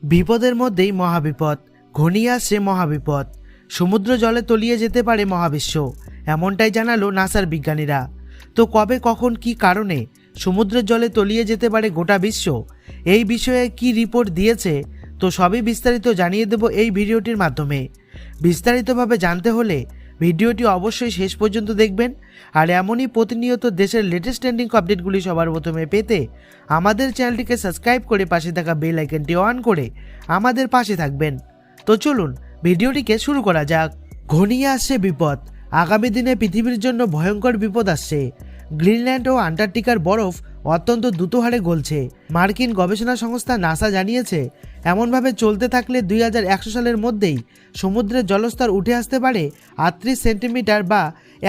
বিপদের মধ্যেই মহাবিপদ, ঘনিয়ে আসছে মহাবিপদ। সমুদ্র জলে তলিয়ে যেতে পারে মহাবিশ্ব, এমনটাই জানালো নাসার বিজ্ঞানীরা। তো কবে, কখন, কি কারণে সমুদ্রের জলে তলিয়ে যেতে পারে গোটা বিশ্ব, এই বিষয়ে কি রিপোর্ট দিয়েছে, তো সবই বিস্তারিত জানিয়ে দেব এই ভিডিওটির মাধ্যমে। বিস্তারিতভাবে জানতে হলে ভিডিওটি অবশ্যই শেষ পর্যন্ত দেখবেন। আর এমনই প্রতিনিয়ত দেশের লেটেস্ট ট্রেন্ডিং আপডেটগুলি সবার প্রথমে পেতে আমাদের চ্যানেলটিকে সাবস্ক্রাইব করে পাশে থাকা বেল আইকনটি অন করে আমাদের পাশে থাকবেন। তো চলুন ভিডিওটিকে শুরু করা যাক। ঘনিয়ে আসছে বিপদ, আগামী দিনে পৃথিবীর জন্য ভয়ঙ্কর বিপদ আসছে। গ্রিনল্যান্ড ও আন্টার্কটিকার বরফ অত্যন্ত দ্রুত হারে গলছে। মার্কিন গবেষণা সংস্থা নাসা জানিয়েছে, এমনভাবে চলতে থাকলে 2100 সালের মধ্যেই সমুদ্রের জলস্তর উঠে আসতে পারে 38 সেন্টিমিটার বা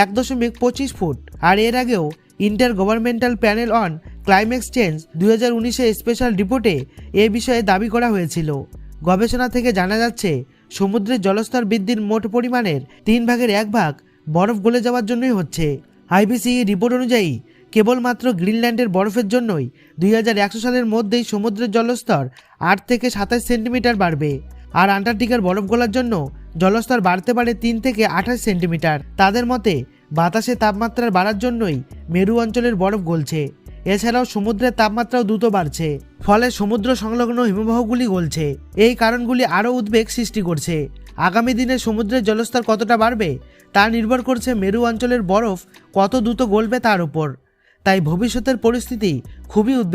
1.25 ফুট। আর এর আগেও intergovernmental panel on climate change 2019-এ স্পেশাল রিপোর্টে এ বিষয়ে দাবি করা হয়েছিল। গবেষণা থেকে জানা যাচ্ছে, সমুদ্রের জলস্তর বৃদ্ধির মোট পরিমাণের 3 ভাগের 1 ভাগ বরফ গলে যাওয়ার জন্যই হচ্ছে। আইপিসি রিপোর্ট অনুযায়ী কেবলমাত্র গ্রিনল্যান্ডের বরফের জন্যই 2100 সালের মধ্যেই সমুদ্রের জলস্তর 8 থেকে 27 সেন্টিমিটার বাড়বে। আর আন্টার্কটিকার বরফ গলার জন্য জলস্তর বাড়তে পারে 3 থেকে 28 সেন্টিমিটার। তাদের মতে বাতাসে তাপমাত্রার বাড়ার জন্যই মেরু অঞ্চলের বরফ গলছে। এছাড়াও সমুদ্রের তাপমাত্রাও দ্রুত বাড়ছে, ফলে সমুদ্র সংলগ্ন হিমবাহগুলি গলছে। এই কারণগুলি আরও উদ্বেগ সৃষ্টি করছে। আগামী দিনে সমুদ্রের জলস্তর কতটা বাড়বে তা নির্ভর করছে মেরু অঞ্চলের বরফ কত দ্রুত গলবে তার উপর। তাই ভবিষ্যতের পরিস্থিতি খুবই উদ্বেগ।